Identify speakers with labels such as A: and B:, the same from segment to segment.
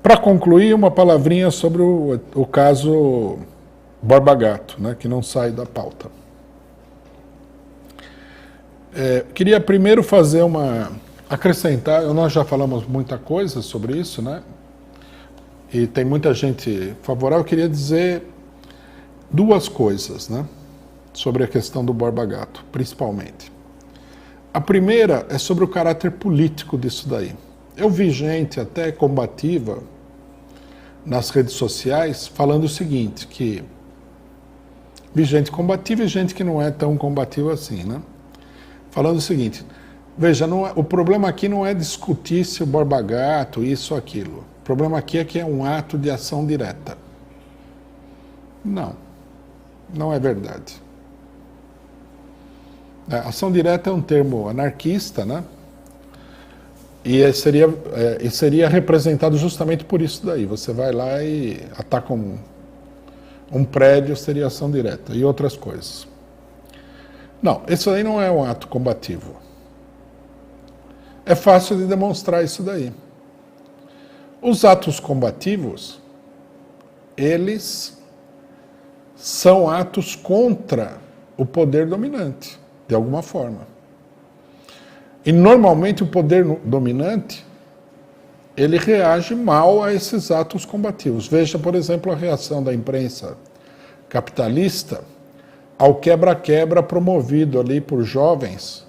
A: Para concluir, uma palavrinha sobre o caso Borba Gato, né, que não sai da pauta. Queria primeiro fazer acrescentar, nós já falamos muita coisa sobre isso, né? E tem muita gente favorável. Eu queria dizer duas coisas, né? Sobre a questão do Borba Gato, principalmente. A primeira é sobre o caráter político disso daí. Eu vi gente até combativa nas redes sociais falando o seguinte, que vi gente combativa e gente que não é tão combativa assim, né? Falando o seguinte, veja, o problema aqui não é discutir se o Borba Gato, isso ou aquilo. O problema aqui é que é um ato de ação direta. Não, não é verdade. Ação direta é um termo anarquista, né? E seria representado justamente por isso daí. Você vai lá e ataca um prédio, seria ação direta, e outras coisas. Não, isso aí não é um ato combativo. É fácil de demonstrar isso daí. Os atos combativos, eles são atos contra o poder dominante, de alguma forma. E normalmente o poder dominante, ele reage mal a esses atos combativos. Veja, por exemplo, a reação da imprensa capitalista ao quebra-quebra promovido ali por jovens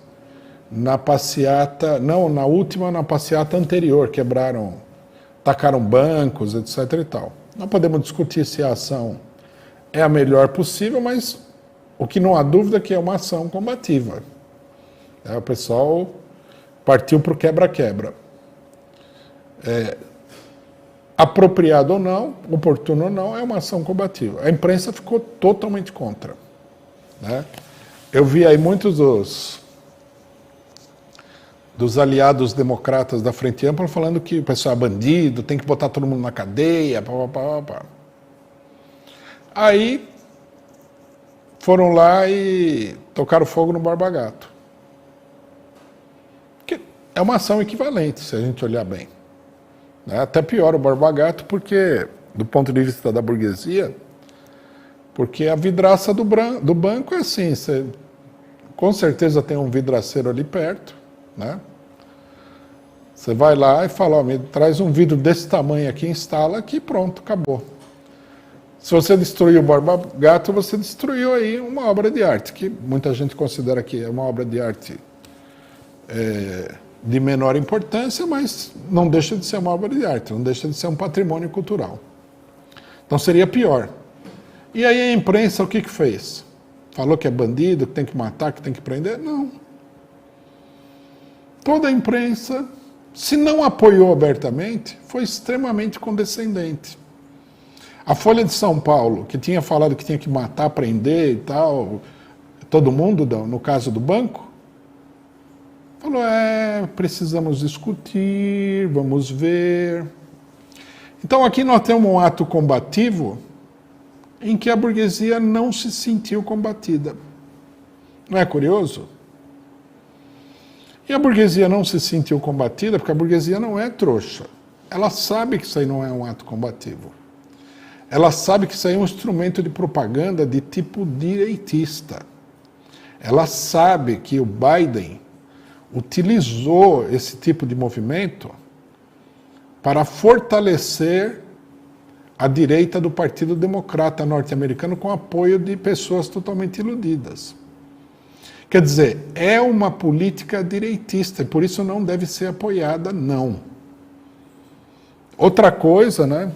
A: na passeata, não, na passeata anterior, tacaram bancos, etc. e tal. Não podemos discutir se a ação é a melhor possível, mas o que não há dúvida é que é uma ação combativa. O pessoal partiu para o quebra-quebra. Apropriado ou não, oportuno ou não, é uma ação combativa. A imprensa ficou totalmente contra. Né? Eu vi aí muitos dos aliados democratas da Frente Ampla falando que o pessoal é bandido, tem que botar todo mundo na cadeia, pá. Aí foram lá e tocaram fogo no Borba Gato. Que é uma ação equivalente, se a gente olhar bem. Até pior o Borba Gato, porque, do ponto de vista da burguesia, porque a vidraça do banco é assim, você com certeza tem um vidraceiro ali perto, né? Você vai lá e fala, ó, me traz um vidro desse tamanho aqui, instala aqui, pronto, acabou. Se você destruiu o Borba Gato, você destruiu aí uma obra de arte, que muita gente considera que é uma obra de arte de menor importância, mas não deixa de ser uma obra de arte, não deixa de ser um patrimônio cultural. Então seria pior. E aí a imprensa o que fez? Falou que é bandido, que tem que matar, que tem que prender? Não. Toda a imprensa, se não apoiou abertamente, foi extremamente condescendente. A Folha de São Paulo, que tinha falado que tinha que matar, prender e tal, todo mundo, no caso do banco, falou, precisamos discutir, vamos ver. Então aqui nós temos um ato combativo em que a burguesia não se sentiu combatida. Não é curioso? E a burguesia não se sentiu combatida porque a burguesia não é trouxa. Ela sabe que isso aí não é um ato combativo. Ela sabe que isso aí é um instrumento de propaganda de tipo direitista. Ela sabe que o Biden utilizou esse tipo de movimento para fortalecer a direita do Partido Democrata norte-americano com apoio de pessoas totalmente iludidas. Quer dizer, é uma política direitista e por isso não deve ser apoiada, não. Outra coisa, né?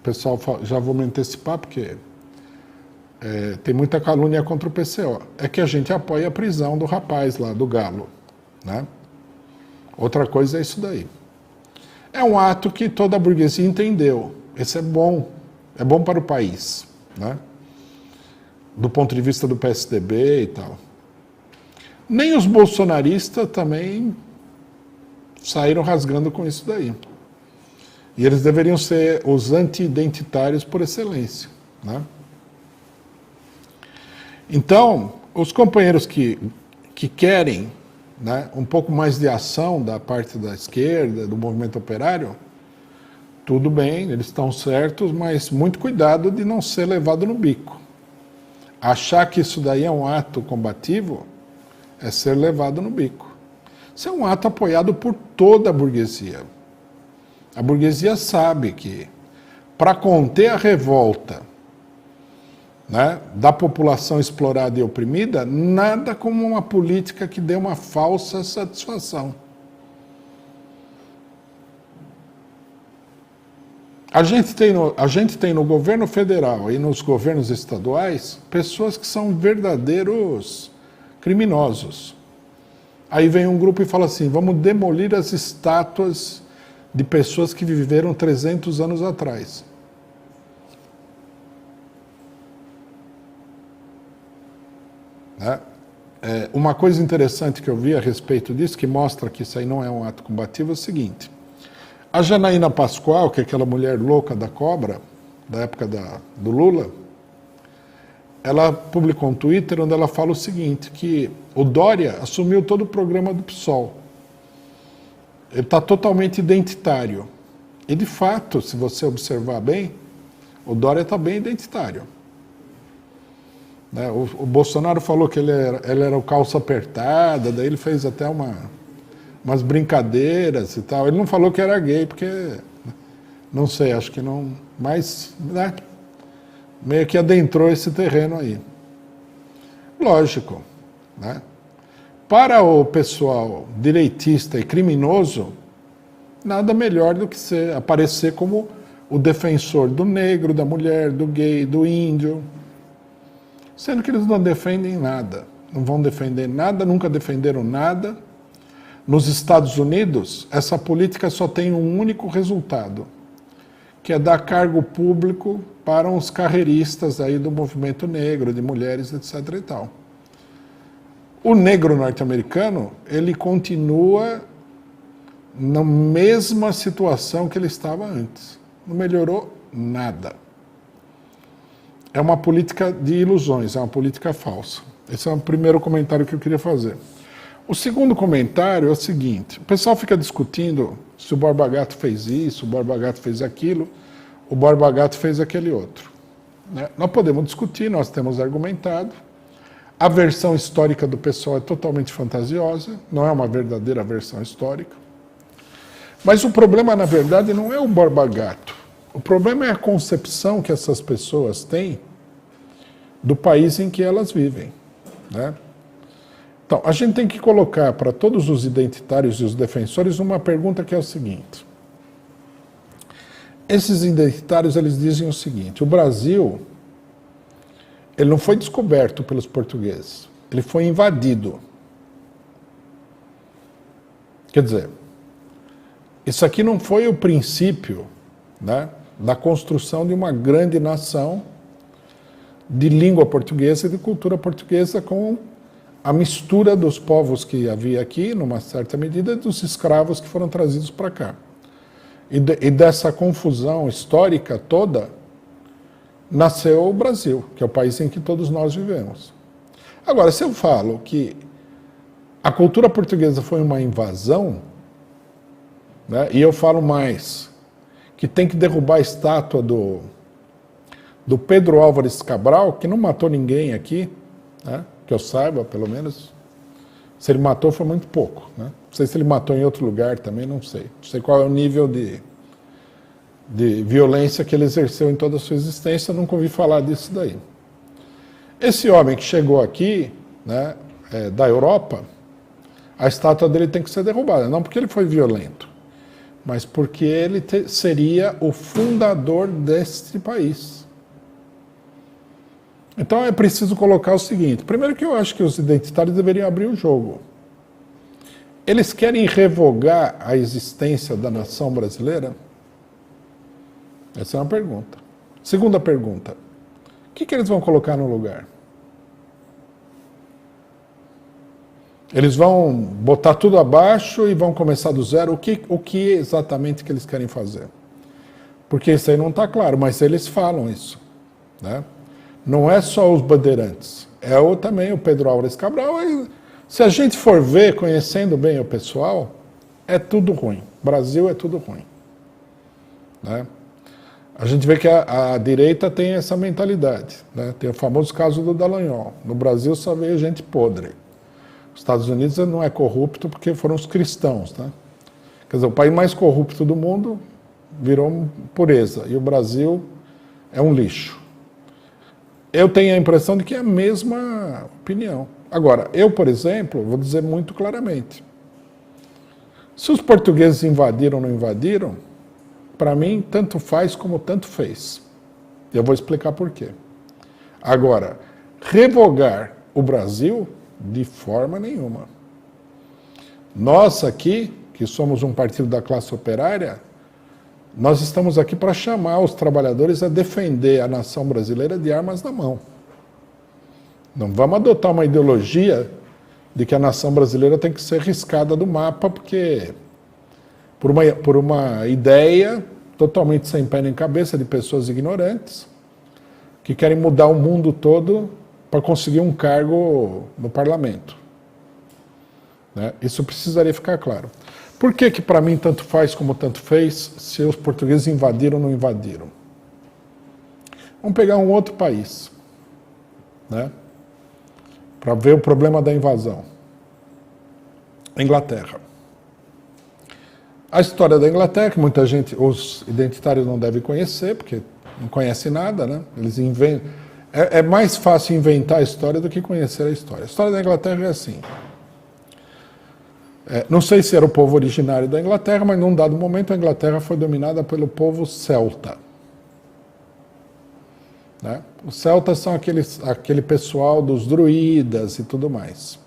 A: Pessoal, já vou me antecipar porque tem muita calúnia contra o PCO. É que a gente apoia a prisão do rapaz lá, do Galo. Né? Outra coisa é isso daí. É um ato que toda a burguesia entendeu. Esse é bom para o país, né? Do ponto de vista do PSDB e tal. Nem os bolsonaristas também saíram rasgando com isso daí. E eles deveriam ser os anti-identitários por excelência, né? Então, os companheiros que querem, né, um pouco mais de ação da parte da esquerda, do movimento operário, tudo bem, eles estão certos, mas muito cuidado de não ser levado no bico. Achar que isso daí é um ato combativo é ser levado no bico. Isso é um ato apoiado por toda a burguesia. A burguesia sabe que, para conter a revolta, né, da população explorada e oprimida, nada como uma política que dê uma falsa satisfação. A gente tem no governo federal e nos governos estaduais pessoas que são verdadeiros criminosos. Aí vem um grupo e fala assim, vamos demolir as estátuas de pessoas que viveram 300 anos atrás. Né? Uma coisa interessante que eu vi a respeito disso, que mostra que isso aí não é um ato combativo, é o seguinte. A Janaína Pascoal, que é aquela mulher louca da cobra, da época do Lula, ela publicou um Twitter onde ela fala o seguinte, que o Dória assumiu todo o programa do PSOL. Ele está totalmente identitário. E, de fato, se você observar bem, o Dória está bem identitário. Né? O Bolsonaro falou que ele era o calça apertada, daí ele fez até umas brincadeiras e tal. Ele não falou que era gay, porque, não sei, acho que não... Mas, né, meio que adentrou esse terreno aí. Lógico, né? Para o pessoal direitista e criminoso, nada melhor do que aparecer como o defensor do negro, da mulher, do gay, do índio, sendo que eles não defendem nada, não vão defender nada, nunca defenderam nada. Nos Estados Unidos, essa política só tem um único resultado, que é dar cargo público para os carreiristas aí do movimento negro, de mulheres, etc. e tal. O negro norte-americano, ele continua na mesma situação que ele estava antes. Não melhorou nada. É uma política de ilusões, é uma política falsa. Esse é o primeiro comentário que eu queria fazer. O segundo comentário é o seguinte, o pessoal fica discutindo se o Borba Gato fez isso, o Borba Gato fez aquilo, o Borba Gato fez aquele outro. Né? Nós podemos discutir, nós temos argumentado. A versão histórica do pessoal é totalmente fantasiosa, não é uma verdadeira versão histórica. Mas o problema, na verdade, não é o Borba Gato. O problema é a concepção que essas pessoas têm do país em que elas vivem. Né? Então, a gente tem que colocar para todos os identitários e os defensores uma pergunta que é o seguinte. Esses identitários, eles dizem o seguinte, o Brasil, ele não foi descoberto pelos portugueses, ele foi invadido. Quer dizer, isso aqui não foi o princípio, né, da construção de uma grande nação de língua portuguesa e de cultura portuguesa com a mistura dos povos que havia aqui, numa certa medida, dos escravos que foram trazidos para cá. E dessa confusão histórica toda, nasceu o Brasil, que é o país em que todos nós vivemos. Agora, se eu falo que a cultura portuguesa foi uma invasão, né, e eu falo mais, que tem que derrubar a estátua do Pedro Álvares Cabral, que não matou ninguém aqui, né, que eu saiba, pelo menos. Se ele matou, foi muito pouco. Né? Não sei se ele matou em outro lugar também, não sei. Não sei qual é o nível de violência que ele exerceu em toda a sua existência, nunca ouvi falar disso daí. Esse homem que chegou aqui, né, da Europa, a estátua dele tem que ser derrubada, não porque ele foi violento, mas porque ele seria o fundador deste país. Então é preciso colocar o seguinte, primeiro que eu acho que os identitários deveriam abrir o jogo. Eles querem revogar a existência da nação brasileira? Essa é uma pergunta. Segunda pergunta, o que eles vão colocar no lugar? Eles vão botar tudo abaixo e vão começar do zero? O que exatamente que eles querem fazer? Porque isso aí não está claro, mas eles falam isso. Né? Não é só os bandeirantes, também o Pedro Álvares Cabral. Se a gente for ver, conhecendo bem o pessoal, é tudo ruim. Brasil é tudo ruim. né? A gente vê que a direita tem essa mentalidade, né? Tem o famoso caso do Dallagnol. No Brasil só veio gente podre. Os Estados Unidos não é corrupto porque foram os cristãos, né? Quer dizer, o país mais corrupto do mundo virou pureza, e o Brasil é um lixo. Eu tenho a impressão de que é a mesma opinião. Agora, eu, por exemplo, vou dizer muito claramente, se os portugueses invadiram ou não invadiram, para mim, tanto faz como tanto fez. Eu vou explicar por quê. Agora, revogar o Brasil, de forma nenhuma. Nós aqui, que somos um partido da classe operária, nós estamos aqui para chamar os trabalhadores a defender a nação brasileira de armas na mão. Não vamos adotar uma ideologia de que a nação brasileira tem que ser riscada do mapa, porque por uma ideia totalmente sem pé nem cabeça de pessoas ignorantes que querem mudar o mundo todo para conseguir um cargo no parlamento, né? Isso precisaria ficar claro. Por que para mim tanto faz como tanto fez se os portugueses invadiram ou não invadiram? Vamos pegar um outro país, né, para ver o problema da invasão. A Inglaterra. A história da Inglaterra, que muita gente, os identitários não devem conhecer, porque não conhecem nada, né? Eles inventam. É mais fácil inventar a história do que conhecer a história. A história da Inglaterra é assim. Não sei se era o povo originário da Inglaterra, mas num dado momento a Inglaterra foi dominada pelo povo celta, né? Os celtas são aquele pessoal dos druidas e tudo mais.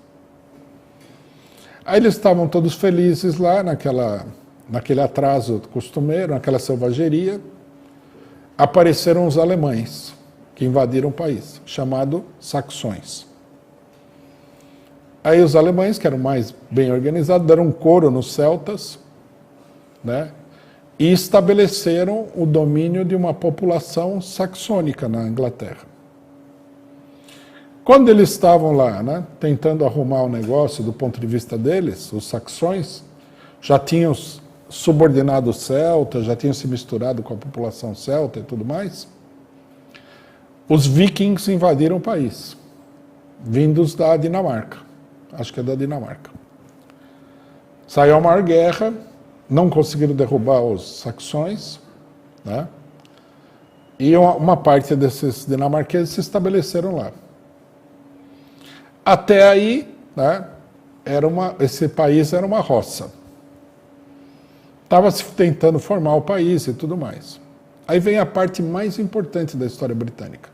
A: Aí eles estavam todos felizes lá naquele atraso costumeiro, naquela selvageria. Apareceram os alemães que invadiram o país, chamado saxões. Aí os alemães, que eram mais bem organizados, deram um coro nos celtas, né, e estabeleceram o domínio de uma população saxônica na Inglaterra. Quando eles estavam lá, né, tentando arrumar o negócio do ponto de vista deles, os saxões já tinham subordinado os celtas, já tinham se misturado com a população celta e tudo mais, os vikings invadiram o país, vindos da Dinamarca. Acho que é da Dinamarca. Saiu a maior guerra, não conseguiram derrubar os saxões, né? E uma parte desses dinamarqueses se estabeleceram lá. Até aí, né, esse país era uma roça. Estava se tentando formar o país e tudo mais. Aí vem a parte mais importante da história britânica.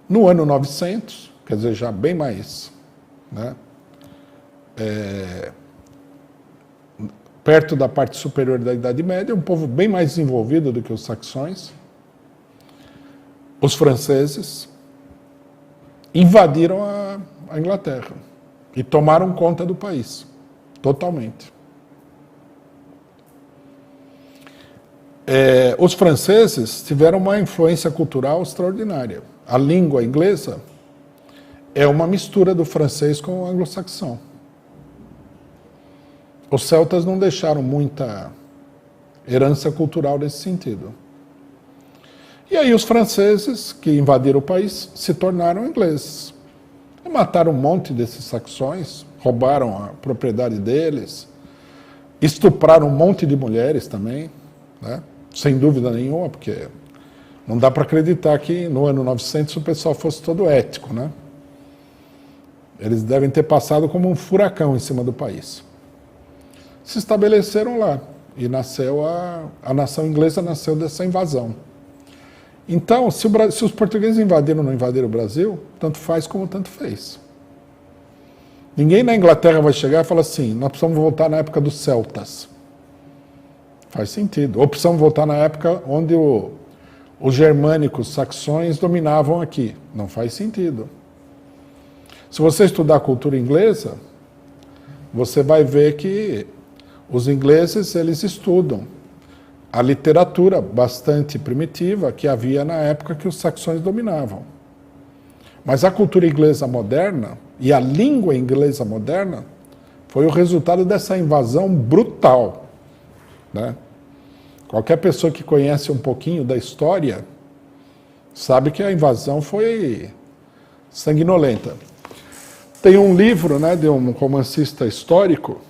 A: No ano 900, quer dizer, já bem mais, né, perto da parte superior da Idade Média, um povo bem mais desenvolvido do que os saxões, os franceses invadiram a Inglaterra e tomaram conta do país, totalmente. Os franceses tiveram uma influência cultural extraordinária. A língua inglesa é uma mistura do francês com o anglo-saxão. Os celtas não deixaram muita herança cultural nesse sentido. E aí os franceses, que invadiram o país, se tornaram ingleses. E mataram um monte desses saxões, roubaram a propriedade deles, estupraram um monte de mulheres também, né? Sem dúvida nenhuma, porque não dá para acreditar que no ano 900 o pessoal fosse todo ético, né? Eles devem ter passado como um furacão em cima do país. Se estabeleceram lá e nasceu a nação inglesa nasceu dessa invasão. Então, se os portugueses invadiram ou não invadiram o Brasil, tanto faz como tanto fez. Ninguém na Inglaterra vai chegar e falar assim, nós precisamos voltar na época dos celtas. Faz sentido. Ou precisamos voltar na época onde os germânicos, saxões, dominavam aqui. Não faz sentido. Se você estudar a cultura inglesa, você vai ver que os ingleses, eles estudam a literatura bastante primitiva que havia na época que os saxões dominavam. Mas a cultura inglesa moderna e a língua inglesa moderna foi o resultado dessa invasão brutal, né? Qualquer pessoa que conhece um pouquinho da história sabe que a invasão foi sanguinolenta. Tem um livro, né, de um romancista histórico.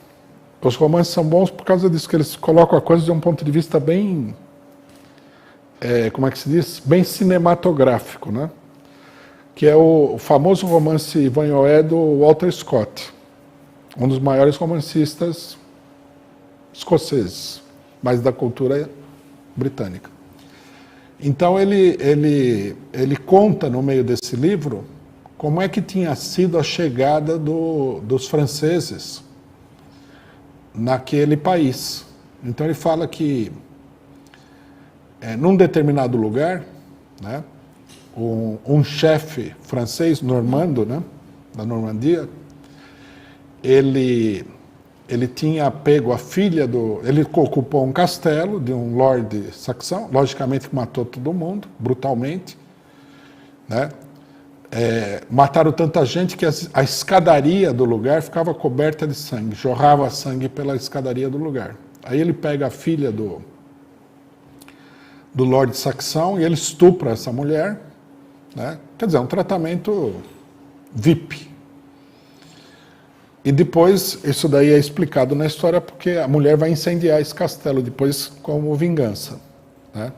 A: Os romances são bons por causa disso, que eles colocam a coisa de um ponto de vista bem, como é que se diz? Bem cinematográfico, né? Que é o famoso romance Ivanhoé do Walter Scott, um dos maiores romancistas escoceses, mas da cultura britânica. Então ele conta no meio desse livro como é que tinha sido a chegada dos franceses naquele país. Então ele fala que num determinado lugar, né, um chefe francês, normando, né, da Normandia, ele tinha pego a filha ele ocupou um castelo de um lord saxão, logicamente que matou todo mundo, brutalmente, né? Mataram tanta gente que a escadaria do lugar ficava coberta de sangue, jorrava sangue pela escadaria do lugar. Aí ele pega a filha do lord saxão e ele estupra essa mulher, né? Quer dizer, um tratamento VIP. E depois, isso daí é explicado na história porque a mulher vai incendiar esse castelo depois como vingança, né?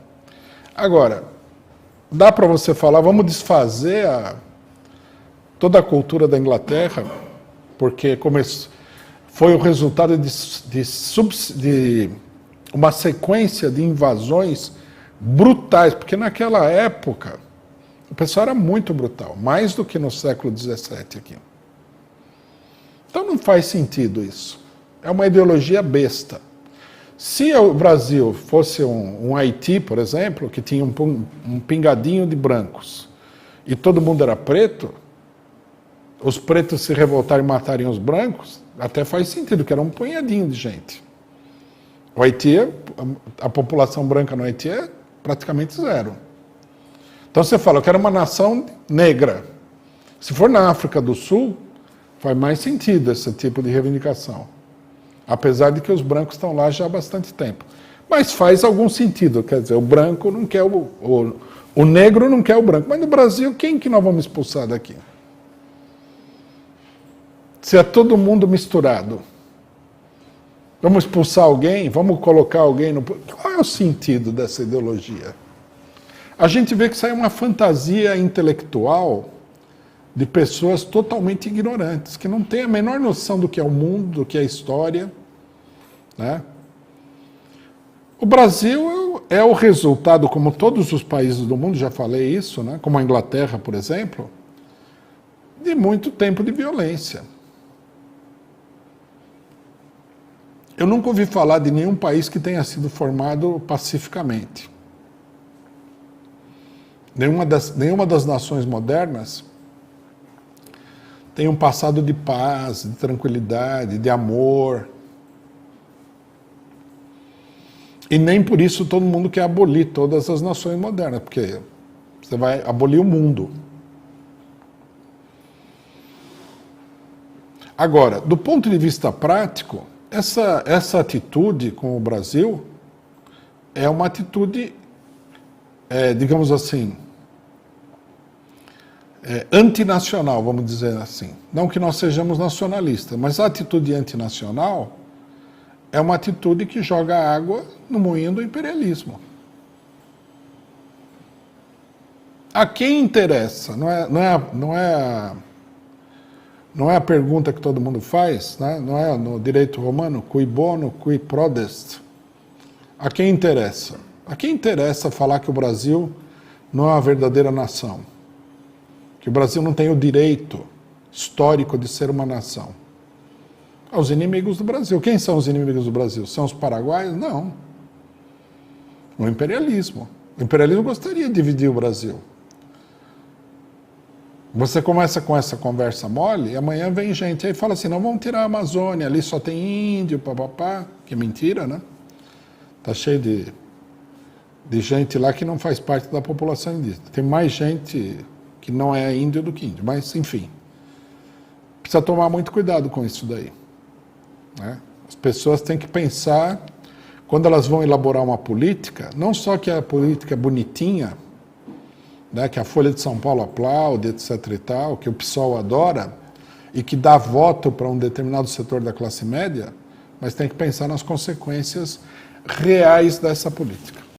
A: Agora, dá para você falar, vamos desfazer toda a cultura da Inglaterra, porque foi o resultado de uma sequência de invasões brutais, porque naquela época o pessoal era muito brutal, mais do que no século XVII aqui. Então não faz sentido isso. É uma ideologia besta. Se o Brasil fosse um Haiti, por exemplo, que tinha um pingadinho de brancos, e todo mundo era preto, os pretos se revoltarem e matarem os brancos, até faz sentido, que era um punhadinho de gente. O Haiti, a população branca no Haiti é praticamente zero. Então você fala, eu quero uma nação negra. Se for na África do Sul, faz mais sentido esse tipo de reivindicação. Apesar de que os brancos estão lá já há bastante tempo. Mas faz algum sentido, quer dizer, o branco não quer o negro não quer o branco. Mas no Brasil, quem que nós vamos expulsar daqui? Se é todo mundo misturado. Vamos expulsar alguém? Vamos colocar alguém no... Qual é o sentido dessa ideologia? A gente vê que isso aí é uma fantasia intelectual de pessoas totalmente ignorantes, que não têm a menor noção do que é o mundo, do que é a história, né? O Brasil é o resultado, como todos os países do mundo, já falei isso, né? Como a Inglaterra, por exemplo, de muito tempo de violência. Eu nunca ouvi falar de nenhum país que tenha sido formado pacificamente. Nenhuma das nações modernas tem um passado de paz, de tranquilidade, de amor. E nem por isso todo mundo quer abolir todas as nações modernas, porque você vai abolir o mundo. Agora, do ponto de vista prático, essa atitude com o Brasil é uma atitude, digamos assim, antinacional, vamos dizer assim. Não que nós sejamos nacionalistas, mas a atitude antinacional é uma atitude que joga água no moinho do imperialismo. A quem interessa? Não é a pergunta que todo mundo faz, né? Não é no direito romano, cui bono, cui prodest. A quem interessa? A quem interessa falar que o Brasil não é uma verdadeira nação? Que o Brasil não tem o direito histórico de ser uma nação? Aos inimigos do Brasil. Quem são os inimigos do Brasil? São os paraguaios? Não. O imperialismo. O imperialismo gostaria de dividir o Brasil. Você começa com essa conversa mole e amanhã vem gente aí e fala assim, não, vamos tirar a Amazônia, ali só tem índio, papapá, que é mentira, né? Tá cheio de gente lá que não faz parte da população indígena. Tem mais gente que não é índio do que índio, mas enfim. Precisa tomar muito cuidado com isso daí, né? As pessoas têm que pensar quando elas vão elaborar uma política, não só que a política é bonitinha, né, que a Folha de São Paulo aplaude, etc. e tal, que o PSOL adora, e que dá voto para um determinado setor da classe média, mas tem que pensar nas consequências reais dessa política.